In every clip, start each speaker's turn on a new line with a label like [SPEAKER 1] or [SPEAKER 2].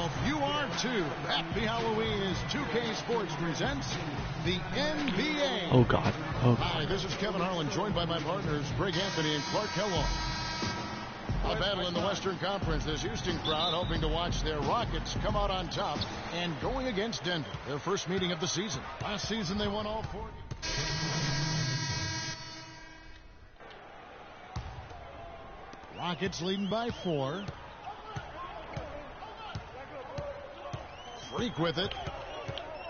[SPEAKER 1] hope you are too. Happy Halloween as 2K Sports presents the NBA.
[SPEAKER 2] Oh, God. Oh, God.
[SPEAKER 1] Hi, this is Kevin Harlan, joined by my partners, Greg Anthony and Clark Kellogg. A battle in the Western Conference. This Houston crowd hoping to watch their Rockets come out on top and going against Denver, their first meeting of the season. Last season, they won all 4 games. Rockets leading by 4. Freak with it.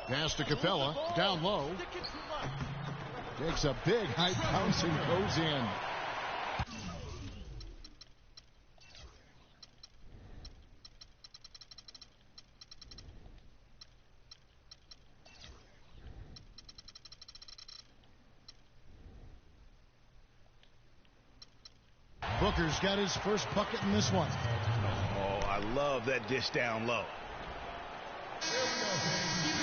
[SPEAKER 1] Pass to Capella. Down low. Takes a big high bounce and goes in. Booker's got his first bucket in this one.
[SPEAKER 3] Oh, I love that dish down low.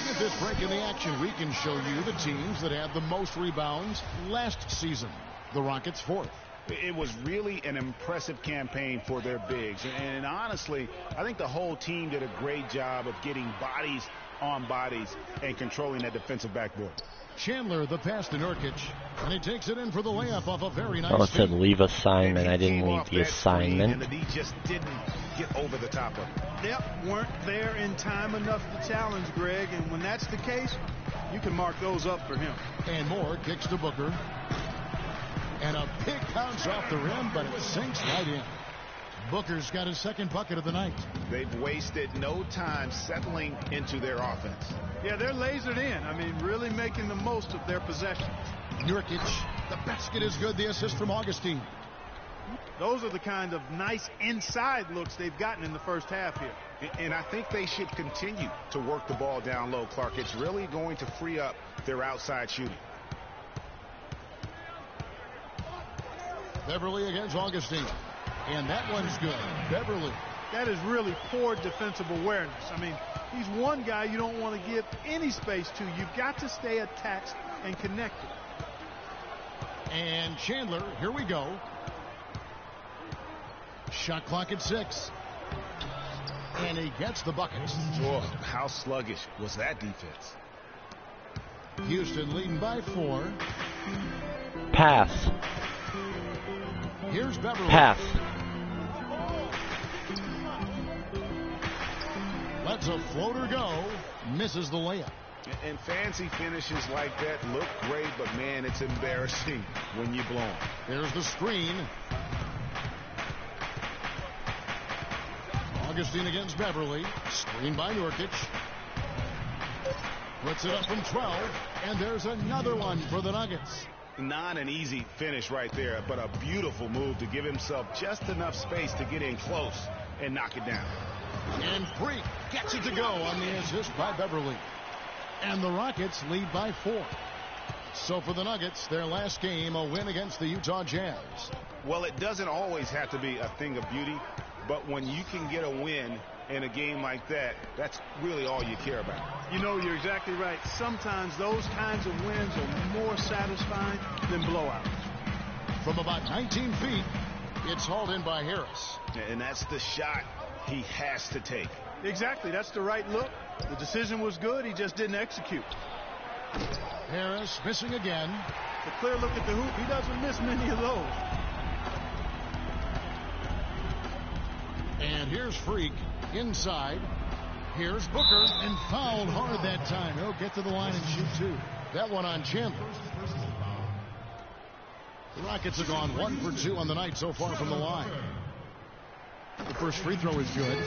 [SPEAKER 1] At this break in the action, we can show you the teams that had the most rebounds last season. The Rockets 4th.
[SPEAKER 3] It was really an impressive campaign for their bigs. And honestly, I think the whole team did a great job of getting bodies on bodies and controlling that defensive backboard.
[SPEAKER 1] Chandler, the pass to Nurkic, and he takes it in for the layup off a very nice.
[SPEAKER 2] Oh, it said leave assignment. I didn't leave the assignment.
[SPEAKER 3] And the D just didn't get over the top of it.
[SPEAKER 4] Yep, weren't there in time enough to challenge Greg, and when that's the case, you can mark those up for him.
[SPEAKER 1] And Moore kicks to Booker. And a big bounce off the rim, but it sinks right in. Booker's got his second bucket of the night.
[SPEAKER 3] They've wasted no time settling into their offense.
[SPEAKER 4] Yeah, they're lasered in. I mean, really making the most of their possession.
[SPEAKER 1] Nurkic, the basket is good. The assist from Augustine.
[SPEAKER 4] Those are the kind of nice inside looks they've gotten in the first half here.
[SPEAKER 3] And I think they should continue to work the ball down low, Clark. It's really going to free up their outside shooting.
[SPEAKER 1] Beverly against Augustine. And that one's good. Beverly.
[SPEAKER 4] That is really poor defensive awareness. I mean, he's one guy you don't want to give any space to. You've got to stay attached and connected.
[SPEAKER 1] And Chandler, here we go. Shot clock at 6. And he gets the buckets.
[SPEAKER 3] Oh, how sluggish was that defense?
[SPEAKER 1] Houston leading by 4.
[SPEAKER 2] Pass.
[SPEAKER 1] Here's Beverly.
[SPEAKER 2] Pass.
[SPEAKER 1] Lets a floater go. Misses the layup.
[SPEAKER 3] And fancy finishes like that look great, but man, it's embarrassing when you blow them.
[SPEAKER 1] There's the screen. Augustine against Beverly. Screen by Nurkic. Puts it up from 12. And there's another one for the Nuggets.
[SPEAKER 3] Not an easy finish right there, but a beautiful move to give himself just enough space to get in close and knock it down.
[SPEAKER 1] And Freak gets it to go on the assist by Beverly. And the Rockets lead by 4. So for the Nuggets, their last game, a win against the Utah Jazz.
[SPEAKER 3] Well, it doesn't always have to be a thing of beauty, but when you can get a win in a game like that, that's really all you care about.
[SPEAKER 4] You know, you're exactly right. Sometimes those kinds of wins are more satisfying than blowouts.
[SPEAKER 1] From about 19 feet, it's hauled in by Harris.
[SPEAKER 3] And that's the shot he has to take.
[SPEAKER 4] Exactly. That's the right look. The decision was good. He just didn't execute.
[SPEAKER 1] Harris missing again.
[SPEAKER 4] A clear look at the hoop. He doesn't miss many of those.
[SPEAKER 1] And here's Freak inside. Here's Booker, and fouled hard that time. He'll get to the line and shoot 2. That one on Chandler. The Rockets have gone 1 for 2 on the night so far from the line. The first free throw is good.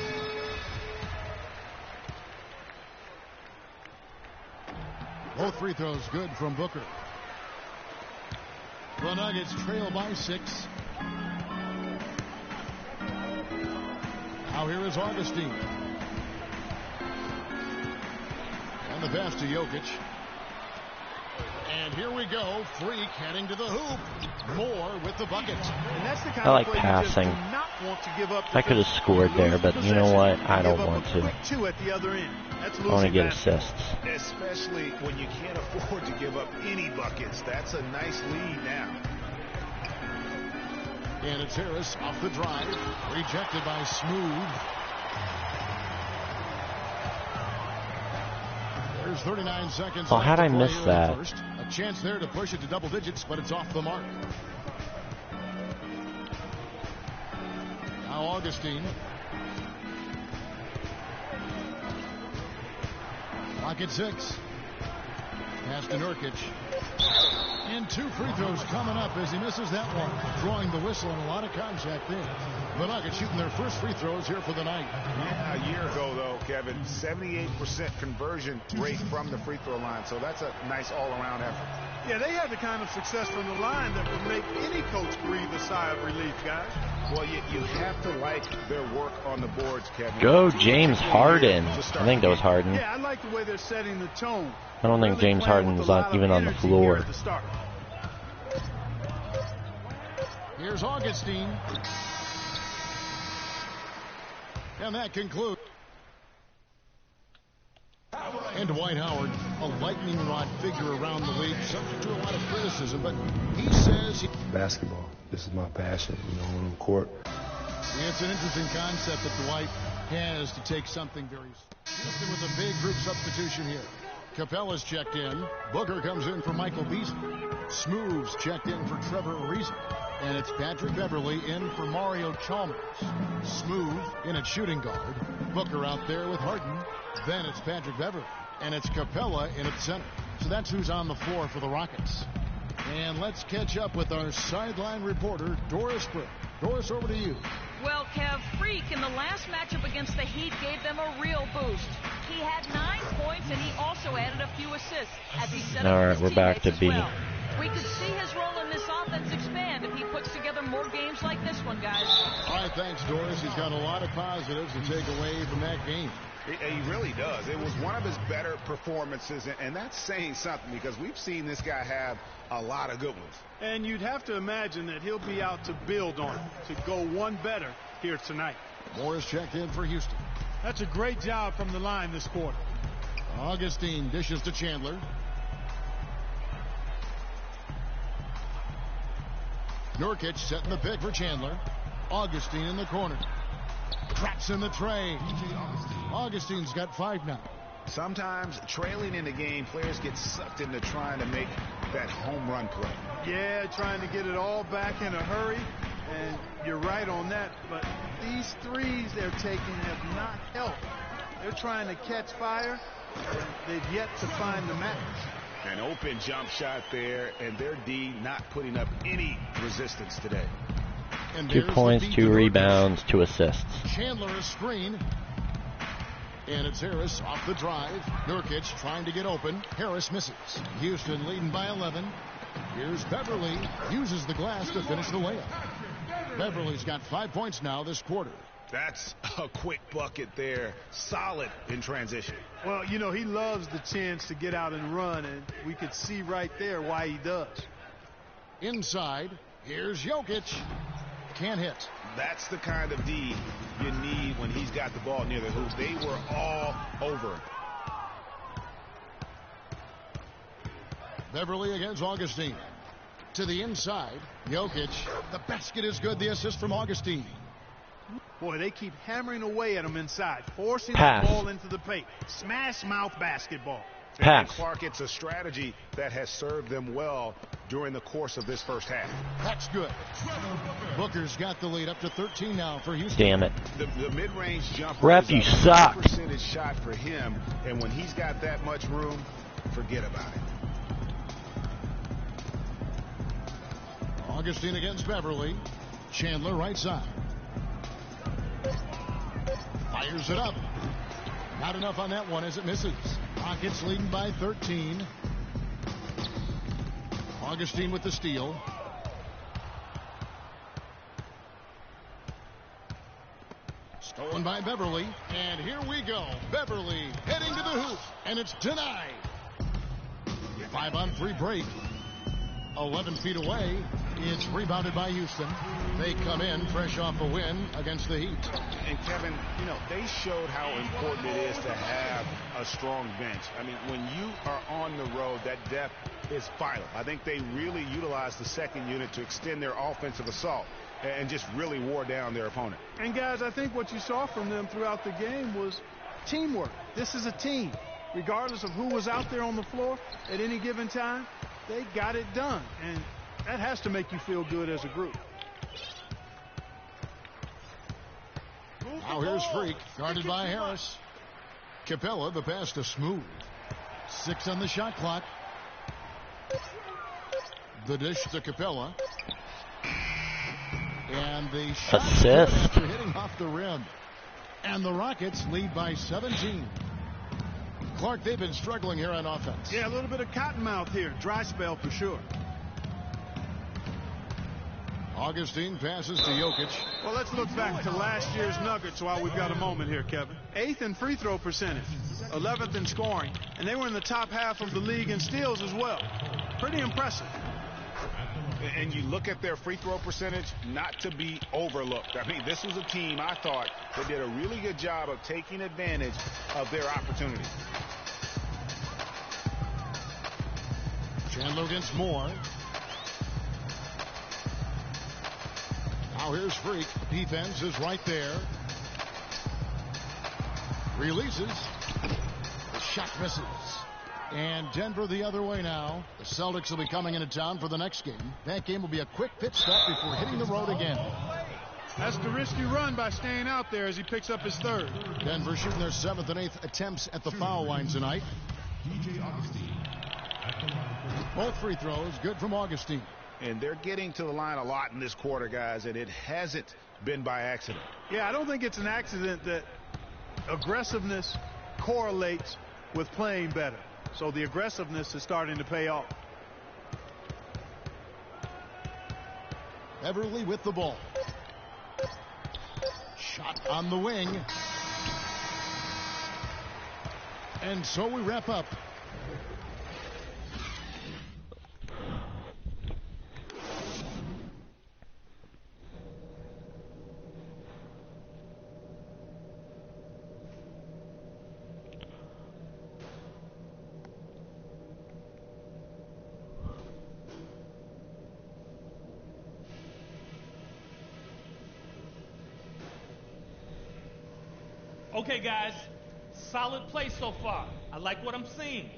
[SPEAKER 1] Both free throws good from Booker. The Nuggets trail by 6. Now here is Augustine. And the pass to Jokic. And here we go. Freak heading to the hoop. Moore with the bucket.
[SPEAKER 4] And that's the kind
[SPEAKER 2] I like
[SPEAKER 4] of play
[SPEAKER 2] passing.
[SPEAKER 4] You just do not want to give up.
[SPEAKER 2] I could have scored there, but you know what? I don't want to.
[SPEAKER 4] Two at the other end. That's
[SPEAKER 2] I want to get assists.
[SPEAKER 3] Especially when you can't afford to give up any buckets. That's a nice lead now.
[SPEAKER 1] And it's Harris off the drive. Rejected by Smooth. Here's 39 seconds.
[SPEAKER 2] Oh, how'd I
[SPEAKER 1] left to
[SPEAKER 2] miss
[SPEAKER 1] play
[SPEAKER 2] that?
[SPEAKER 1] first. A chance there to push it to double digits, but it's off the mark. Now Augustine. Clock at 6. Pass to Nurkic. And 2 free throws coming up as he misses that one. Drawing the whistle and a lot of contact there. The Nuggets shooting their first free throws here for the night.
[SPEAKER 3] Yeah, a year ago, though, Kevin, 78% conversion rate from the free throw line. So that's a nice all-around effort.
[SPEAKER 4] Yeah, they had the kind of success from the line that would make any coach breathe a sigh of relief, guys.
[SPEAKER 3] Well, you have to like their work on the boards, Kevin.
[SPEAKER 2] Go James Harden. I think that was Harden.
[SPEAKER 4] Yeah, I like the way they're setting the tone.
[SPEAKER 2] I don't think James Harden's even on the floor.
[SPEAKER 1] Here's Augustine. And that concludes. And Dwight Howard, a lightning rod figure around the league, subject to a lot of criticism, but he says
[SPEAKER 5] basketball. This is my passion, on the court.
[SPEAKER 1] Yeah, it's an interesting concept that Dwight has to take something very Houston with a big group substitution here. Capella's checked in. Booker comes in for Michael Beasley. Smooth's checked in for Trevor Ariza. And it's Patrick Beverly in for Mario Chalmers. Smooth in at shooting guard. Booker out there with Harden. Then it's Patrick Beverly. And it's Capella in at center. So that's who's on the floor for the Rockets. And let's catch up with our sideline reporter, Doris Burke. Doris, over to you.
[SPEAKER 6] Well, Kev, Freak in the last matchup against the Heat gave them a real boost. He had 9 points, and he also added a few assists as he set
[SPEAKER 2] All
[SPEAKER 6] up
[SPEAKER 2] right,
[SPEAKER 6] his
[SPEAKER 2] we're back to
[SPEAKER 6] teammates as
[SPEAKER 2] B.
[SPEAKER 6] well. We could see his role in this offense expand if he puts together more games like this one, guys.
[SPEAKER 1] All right, thanks, Doris. He's got a lot of positives to take away from that game.
[SPEAKER 3] He really does. It was one of his better performances, and that's saying something because we've seen this guy have a lot of good ones.
[SPEAKER 4] And you'd have to imagine that he'll be out to build on it, to go one better here tonight.
[SPEAKER 1] Morris checked in for Houston.
[SPEAKER 4] That's a great job from the line this quarter.
[SPEAKER 1] Augustine dishes to Chandler. Nurkic setting the pick for Chandler. Augustine in the corner. Traps in the tray. Augustine's got 5 now.
[SPEAKER 3] Sometimes trailing in the game, players get sucked into trying to make that home run play.
[SPEAKER 4] Yeah, trying to get it all back in a hurry. And you're right on that. But these threes they're taking have not helped. They're trying to catch fire. They've yet to find the match.
[SPEAKER 3] An open jump shot there, and their D not putting up any resistance today.
[SPEAKER 1] And
[SPEAKER 2] 2 points, 2 rebounds, 2 assists.
[SPEAKER 1] Chandler a screen. And it's Harris off the drive. Nurkic trying to get open. Harris misses. Houston leading by 11. Here's Beverly. Uses the glass to finish the layup. Beverly's got 5 points now this quarter.
[SPEAKER 3] That's a quick bucket there. Solid in transition.
[SPEAKER 4] Well, he loves the chance to get out and run, and we could see right there why he does.
[SPEAKER 1] Inside, here's Jokic. Can't hit.
[SPEAKER 3] That's the kind of D you need when he's got the ball near the hoop. They were all over.
[SPEAKER 1] Beverly against Augustine. To the inside, Jokic. The basket is good. The assist from Augustine.
[SPEAKER 4] Boy, they keep hammering away at him inside, forcing
[SPEAKER 2] Pass.
[SPEAKER 4] the ball into the paint. Smash mouth basketball.
[SPEAKER 2] Pass.
[SPEAKER 3] And Clark, it's a strategy that has served them well during the course of this first half.
[SPEAKER 1] That's good. Booker's got the lead up to 13 now for Houston.
[SPEAKER 2] Damn it.
[SPEAKER 3] The mid-range jumper
[SPEAKER 2] Ref, you
[SPEAKER 3] is a
[SPEAKER 2] suck.
[SPEAKER 3] percentage shot for him, and when he's got that much room, forget about it.
[SPEAKER 1] Augustine against Beverly. Chandler right side. Fires it up. Not enough on that one as it misses. Rockets leading by 13. Augustine with the steal. Stolen by Beverly. And here we go. Beverly heading to the hoop. And it's denied. 5-on-3 break. 11 feet away. It's rebounded by Houston. They come in fresh off a win against the Heat.
[SPEAKER 3] And Kevin, they showed how important it is to have a strong bench. I mean, when you are on the road, that depth is vital. I think they really utilized the second unit to extend their offensive assault and just really wore down their opponent.
[SPEAKER 4] And guys, I think what you saw from them throughout the game was teamwork. This is a team. regardless of who was out there on the floor at any given time, they got it done. And that has to make you feel good as a group.
[SPEAKER 1] Now here's Freak, guarded by Harris. Capella, the pass to Smooth. 6 on the shot clock. The dish to Capella. And the shot
[SPEAKER 2] assist
[SPEAKER 1] after hitting off the rim. And the Rockets lead by 17. Clark, they've been struggling here on offense.
[SPEAKER 4] Yeah, a little bit of cottonmouth here. Dry spell for sure.
[SPEAKER 1] Augustine passes to Jokic.
[SPEAKER 4] Well, let's look back to last year's Nuggets while we've got a moment here, Kevin. 8th in free throw percentage, 11th in scoring, and they were in the top half of the league in steals as well. Pretty impressive.
[SPEAKER 3] And you look at their free throw percentage, not to be overlooked. I mean, this was a team, I thought, that did a really good job of taking advantage of their opportunity.
[SPEAKER 1] Chandler against Moore. Now here's Freak. Defense is right there. Releases. The shot misses. And Denver the other way now. The Celtics will be coming into town for the next game. That game will be a quick pit stop before hitting the road again.
[SPEAKER 4] That's the risky run by staying out there as he picks up his 3rd.
[SPEAKER 1] Denver shooting their 7th and 8th attempts at the foul line tonight. Both free throws good from Augustine.
[SPEAKER 3] And they're getting to the line a lot in this quarter, guys, and it hasn't been by accident.
[SPEAKER 4] Yeah, I don't think it's an accident that aggressiveness correlates with playing better. So the aggressiveness is starting to pay off.
[SPEAKER 1] Beverly with the ball. Shot on the wing. And so we wrap up.
[SPEAKER 7] Okay, guys, solid play so far. I like what I'm seeing.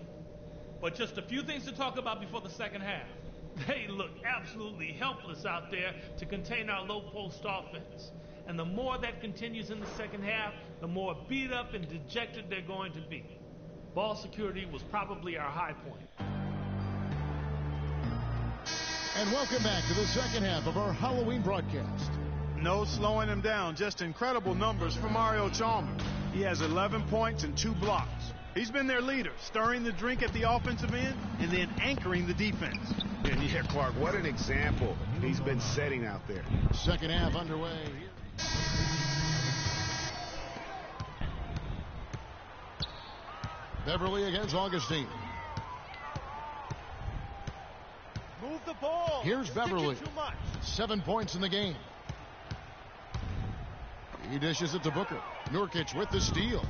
[SPEAKER 7] But just a few things to talk about before the second half. They look absolutely helpless out there to contain our low post offense. And the more that continues in the second half, the more beat up and dejected they're going to be. Ball security was probably our high point.
[SPEAKER 1] And welcome back to the second half of our Halloween broadcast.
[SPEAKER 4] No slowing him down. Just incredible numbers for Mario Chalmers. He has 11 points and 2 blocks. He's been their leader, stirring the drink at the offensive end and then anchoring the defense.
[SPEAKER 3] And yeah, Clark, what an example he's been setting out there.
[SPEAKER 1] Second half underway. Beverly against Augustine.
[SPEAKER 4] Move the ball.
[SPEAKER 1] Here's Beverly. 7 points in the game. He dishes it to Booker. Nurkic with the steal.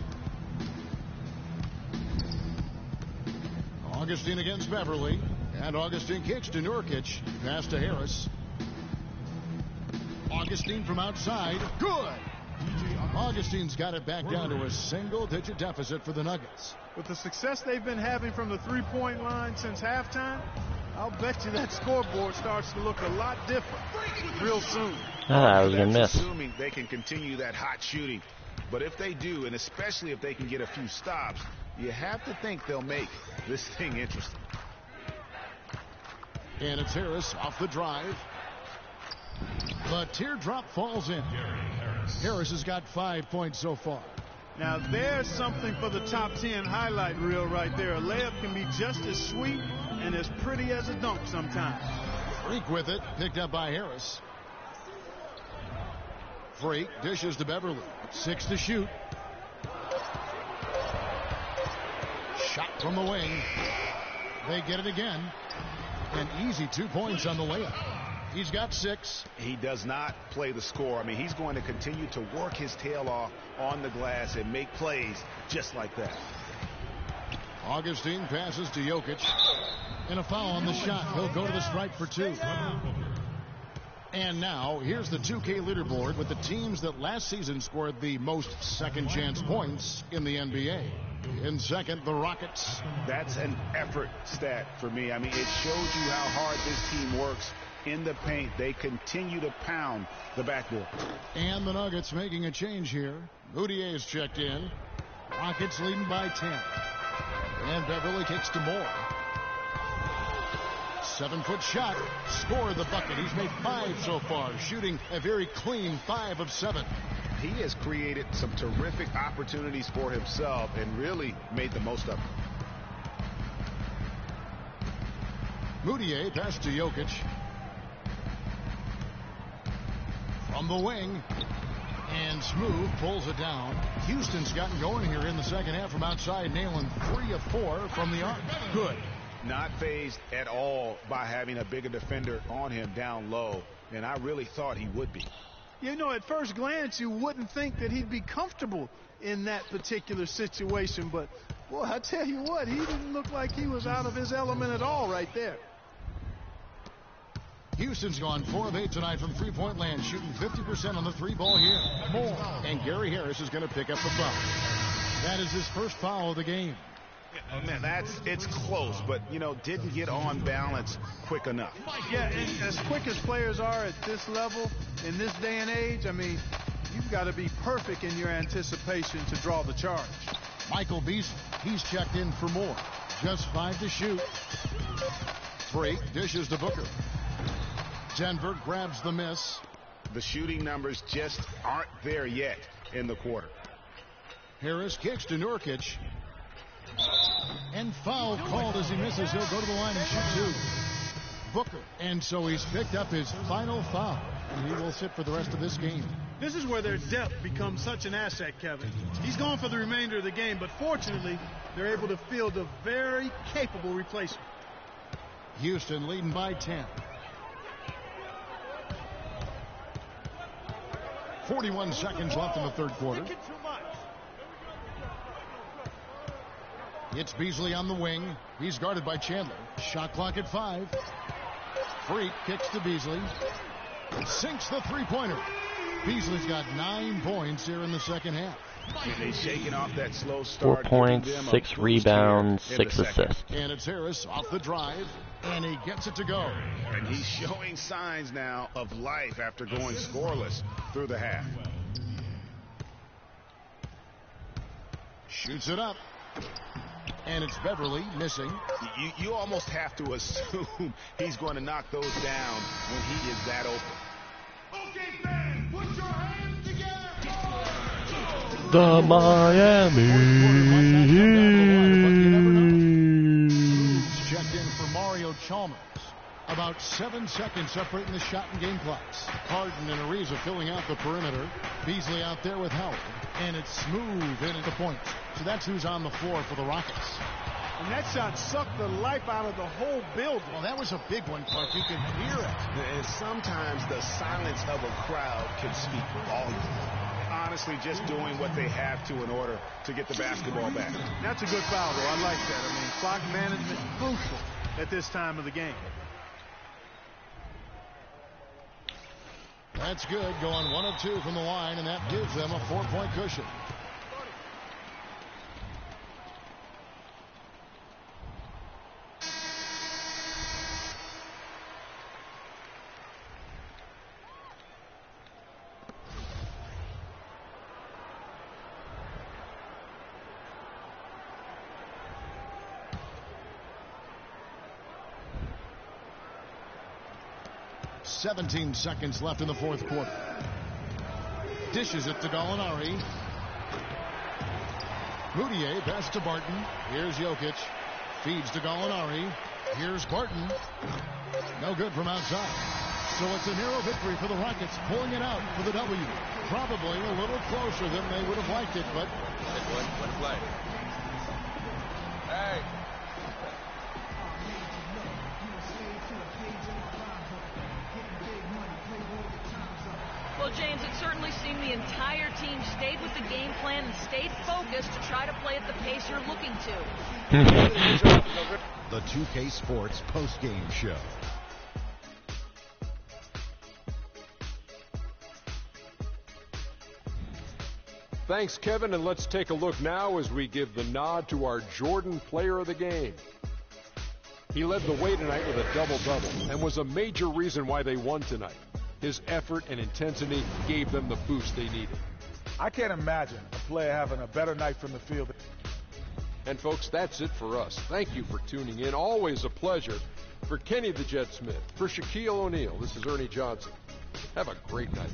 [SPEAKER 1] Augustine against Beverly. And Augustine kicks to Nurkic. Pass to Harris. Augustine from outside. Good. Augustine's got it back down to a single-digit deficit for the Nuggets.
[SPEAKER 4] With the success they've been having from the three-point line since halftime, I'll bet you that scoreboard starts to look a lot different real soon.
[SPEAKER 2] I was going to miss.
[SPEAKER 3] Assuming they can continue that hot shooting. But if they do, and especially if they can get a few stops, you have to think they'll make this thing interesting.
[SPEAKER 1] And it's Harris off the drive. The teardrop falls in. Harris has got 5 points so far.
[SPEAKER 4] Now there's something for the top 10 highlight reel right there. A layup can be just as sweet and as pretty as a dunk sometimes.
[SPEAKER 1] Freak with it, picked up by Harris. Freak dishes to Beverly. 6 to shoot. Shot from the wing. They get it again. An easy 2 points on the layup. He's got 6.
[SPEAKER 3] He does not play the score. I mean, he's going to continue to work his tail off on the glass and make plays just like that.
[SPEAKER 1] Augustine passes to Jokic. And a foul on the shot. He'll go to the stripe for 2. And now, here's the 2K leaderboard with the teams that last season scored the most second chance points in the NBA. In second, the Rockets.
[SPEAKER 3] That's an effort stat for me. I mean, it shows you how hard this team works in the paint. They continue to pound the backboard.
[SPEAKER 1] And the Nuggets making a change here. Moutier is checked in. Rockets leading by 10. And Beverly kicks to Moore. 7-foot shot. Scored the bucket. He's made 5 so far, shooting a very clean 5 of 7.
[SPEAKER 3] He has created some terrific opportunities for himself and really made the most of them.
[SPEAKER 1] Moutier pass to Jokic. From the wing. And Smooth pulls it down. Houston's gotten going here in the second half from outside, nailing 3 of 4 from the arc.
[SPEAKER 3] Good. Not fazed at all by having a bigger defender on him down low. And I really thought he would be.
[SPEAKER 4] You know, at first glance, you wouldn't think that he'd be comfortable in that particular situation. But, boy, I tell you what, he didn't look like he was out of his element at all right there.
[SPEAKER 1] Houston's gone 4 of 8 tonight from three-point land, shooting 50% on the 3-ball here. More. And Gary Harris is going to pick up the foul. That is his first foul of the game.
[SPEAKER 3] Oh, man, it's close, but, you know, didn't get on balance quick enough.
[SPEAKER 4] Yeah, and as quick as players are at this level, in this day and age, I mean, you've got to be perfect in your anticipation to draw the charge.
[SPEAKER 1] Michael Beasley, he's checked in for more. Just 5 to shoot. 3, dishes to Booker. Denver grabs the miss.
[SPEAKER 3] The shooting numbers just aren't there yet in the quarter.
[SPEAKER 1] Harris kicks to Nurkic. And foul called as he misses. He'll go to the line and shoot 2. Booker. And so he's picked up his final foul. And he will sit for the rest of this game.
[SPEAKER 4] This is where their depth becomes such an asset, Kevin. He's gone for the remainder of the game, but fortunately, they're able to field a very capable replacement.
[SPEAKER 1] Houston leading by 10. 41 seconds left in the third quarter. It's Beasley on the wing. He's guarded by Chandler. Shot clock at 5. Freak kicks to Beasley. Sinks the three-pointer. Beasley's got 9 points here in the second half.
[SPEAKER 3] He's shaking off that slow start.
[SPEAKER 2] 4 points, 6 rebounds, 6 assists.
[SPEAKER 1] And it's Harris off the drive, and he gets it to go.
[SPEAKER 3] And he's showing signs now of life after going scoreless through the half.
[SPEAKER 1] Shoots it up. And it's Beverly missing.
[SPEAKER 3] You almost have to assume he's going to knock those down when he is that open.
[SPEAKER 1] Okay, fans, put your hands together.
[SPEAKER 2] The Miami
[SPEAKER 1] Heat checked in for Mario Chalmers. About 7 seconds separating the shot and game clocks. Harden and Ariza filling out the perimeter. Beasley out there with Howard. And it's Smooth in at the point. So that's who's on the floor for the Rockets.
[SPEAKER 4] And that shot sucked the life out of the whole building.
[SPEAKER 1] Well, that was a big one, Clark. You can hear it.
[SPEAKER 3] And sometimes the silence of a crowd can speak volumes. Honestly, just doing what they have to in order to get the basketball back.
[SPEAKER 4] That's a good foul, though. I like that. I mean, clock management crucial at this time of the game.
[SPEAKER 1] That's good. Going 1 of 2 from the line, and that gives them a 4-point cushion. .17 seconds left in the fourth quarter. Dishes it to Gallinari. Moutier pass to Barton. Here's Jokic. Feeds to Gallinari. Here's Barton. No good from outside. So it's a narrow victory for the Rockets, pulling it out for the W. Probably a little closer than they would have liked it, but...
[SPEAKER 8] What play? Hey!
[SPEAKER 6] Well, James, it certainly seemed the entire team stayed with the game plan and stayed focused to try to play at the pace you're looking to.
[SPEAKER 9] The 2K Sports post-game show.
[SPEAKER 8] Thanks, Kevin, and let's take a look now as we give the nod to our Jordan Player of the Game. He led the way tonight with a double-double and was a major reason why they won tonight. His effort and intensity gave them the boost they needed.
[SPEAKER 10] I can't imagine a player having a better night from the field.
[SPEAKER 8] And folks, that's it for us. Thank you for tuning in. Always a pleasure. For Kenny the Jet Smith, for Shaquille O'Neal, this is Ernie Johnson. Have a great night.